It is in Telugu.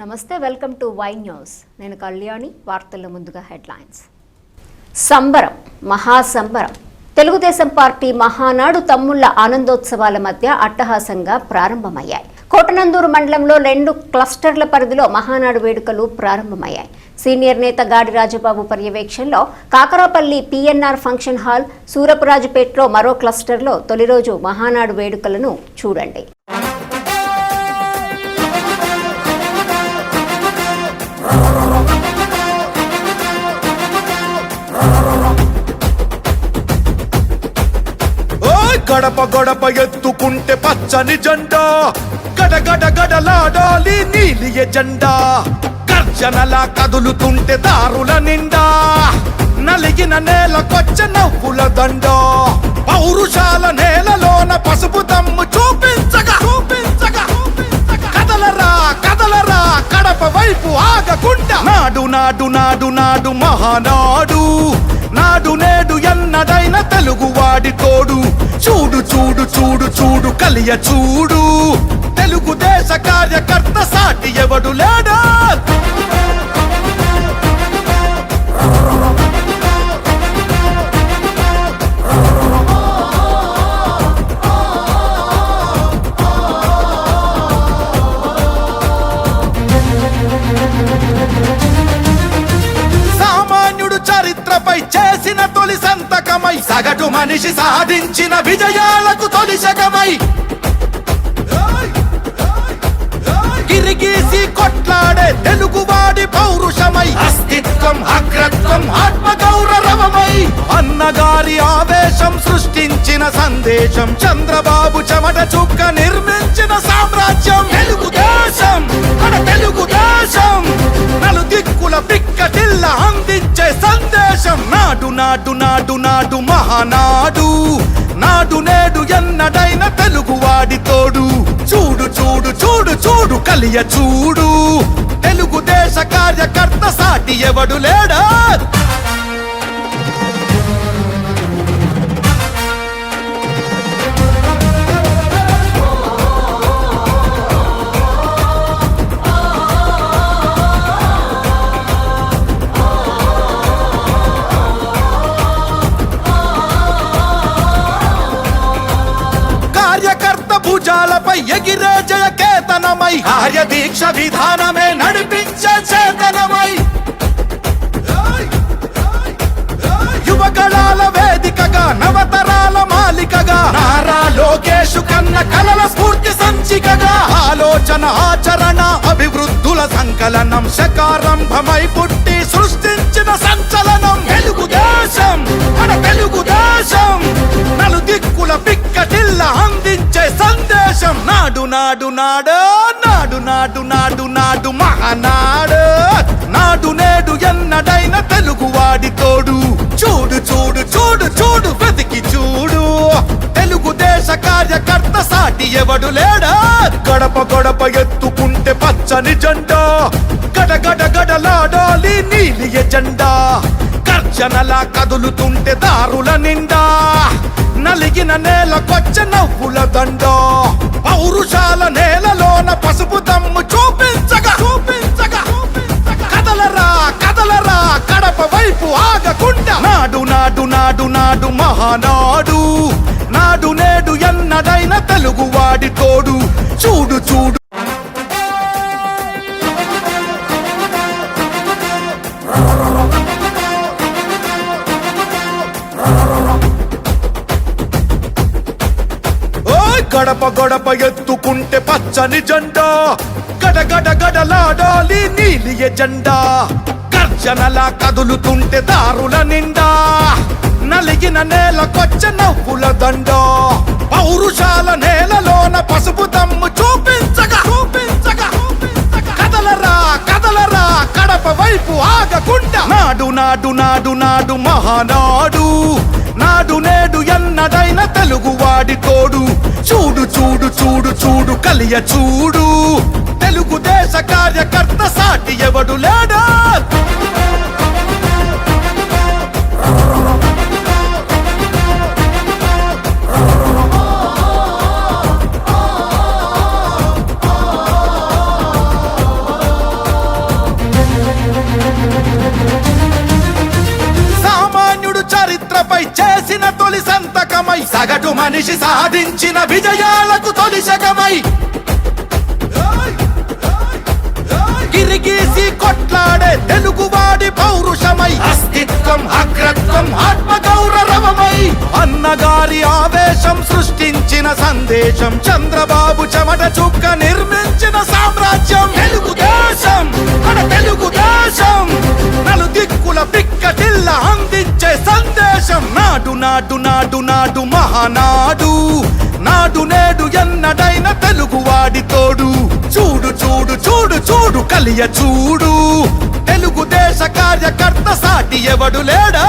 నమస్తే, వెల్కమ్ టు వై న్యూస్. నేను కళ్యాణి. వార్తల్లో ముందుగా హెడ్లైన్స్. సంబరం, మహాసంబరం. తెలుగుదేశం పార్టీ మహానాడు తమ్ముళ్ల ఆనందోత్సవాల మధ్య అట్టహాసంగా ప్రారంభమయ్యాయి. కోటనందూరు మండలంలో 2 క్లస్టర్ల పరిధిలో మహానాడు వేడుకలు ప్రారంభమయ్యాయి. సీనియర్ నేత గాడి రాజబాబు పర్యవేక్షణలో కాకరాపల్లి పిఎన్ఆర్ ఫంక్షన్ హాల్, సూరపురాజుపేటలో మరో క్లస్టర్లో తొలి రోజు మహానాడు వేడుకలను చూడండి. గడప గడప ఎత్తుకుంటే పచ్చని జెండా, గడగడ గడలాడాలి నీలి ఎజెండా. గర్జనలా కదులుతుంటే దారుల నిండా, నలిగిన నేలకొచ్చ నవ్వుల దండ. పౌరుషాల నేలలోన పసుపు దమ్ము చూపించగా కదలరా కదలరా కడప వైపు ఆగకుండా. నాడు నాడు నాడు నాడు మహానాడు, నాడు నేడు ఎన్నడైన తెలుగువాడి తోడు. చూడు చూడు చూడు చూడు కలియ చూడు, తెలుగుదేశ కార్యకర్త సాటి ఎవడు లేడా. చరిత్రపై చేసిన తొలి సంతకమై, సగటు మనిషి సాధించిన విజయాలకు తొలిశకమై, గిరిగీసి కొట్లాడే తెలుగువాడి పౌరుషమై, అస్తిత్వం అగ్రత్వం ఆత్మగౌరవమై, అన్నగారి ఆవేశం సృష్టించిన సందేశం, చంద్రబాబు చెమట చుక్క నిర్మించిన సామ్రాజ్యం. తెలుగుదేశం మన తెలుగుదేశం, నలు దిక్కుల పిక్కటిల్ల అందించే సందేశం. నాడు నాడు నాడు నాడు మహానాడు, నాడు నేడు ఎన్నడైన తెలుగువాడి తోడు. చూడు చూడు చూడు చూడు కలియ చూడు, తెలుగుదేశ కార్యకర్త సాటి ఎవడు లేడా. భుజాలపై ఎగిరే జయకేతనమై, కార్యదీక్ష విధానమే నడిపించే చేతనమై, యువగళాల వేదికగా నవతరాల మాలికగా, నారా లోకేషు కన్న కలల స్ఫూర్తి సంచికగా, ఆలోచన ఆచరణ అభివృద్ధుల సంకలనం, శకారంభమై పుట్టి సృష్టించిన సంచలనం. తెలుగుదేశం మన తెలుగుదేశం, నలు దిక్కుల పిక్కటిల్ల అందించే సందేశం. నాడు నాడు నాడు నాడు నాడు నాడు నాడు మహానాడు, నాడు నేడు ఎన్నడైన తెలుగువాడి తోడు. చూడు చూడు చూడు చూడు వెతికి చూడు, తెలుగుదేశ కార్యకర్త సాటి ఎవడు లేడా. గడప గడప ఎత్తుకుంటే పచ్చని జెండా, గడగడ గడలాడాలి నీలి ఎజెండా. గర్జనలా కదులుతుంటే దారుల నిండా, నలిగిన నేలకొచ్చ నవ్వుల దండ. పౌరుషాల నేలలోన పసుపు దమ్ము చూపించగా కదలరా కదలరా కడప వైపు ఆగకుండా. నాడు నాడు నాడు నాడు మహానాడు, నాడు నేడు ఎన్నడైన తెలుగువాడి తోడు. చూడు చూడు గడప గడప ఎత్తుకుంటే పచ్చని జెండా, గడగడ గడలాడాలి నీలి ఎజెండా. గర్జనలా కదులుతుంటే దారుల నిండా, నలిగిన నేలకొచ్చ నవ్వుల దండ. పౌరుషాల నేలలోన పసుపు దమ్ము చూపించగా కదలరా కదలరా కడప వైపు ఆగకుండా. నాడు నాడు నాడు నాడు మహానాడు, నాడు నేడు ఎన్నడైన తెలుగువాడి తోడు. చూడు చూడు చూడు చూడు కలియ చూడు, తెలుగుదేశ కార్యకర్త సాటి ఎవడు లేడా. తొలి సంతకమై సగటు మనిషి సాధించిన విజయాలకు తొలి శకమై గిరిగీసి కొట్లాడే తెలుగువాడి పౌరుషమై అస్తిత్వం అగ్రత్వం ఆత్మగౌరవమై అన్నగారి ఆవేశం సృష్టించిన సందేశం చంద్రబాబు చెమట చుక్క నిర్మించిన సామ్రాజ్యం తెలుగుదేశం మన తెలుగుదేశం నలుదిక్కుల పిక్కటిల్ల అందించే సందేశం నాడు నాడు నాడు నాడు మహానాడు నాడు నేడు ఎన్నడైన తెలుగువాడి తోడు చూడు చూడు చూడు చూడు కలియ చూడు తెలుగుదేశ కార్యకర్త సాటి ఎవడు లేడా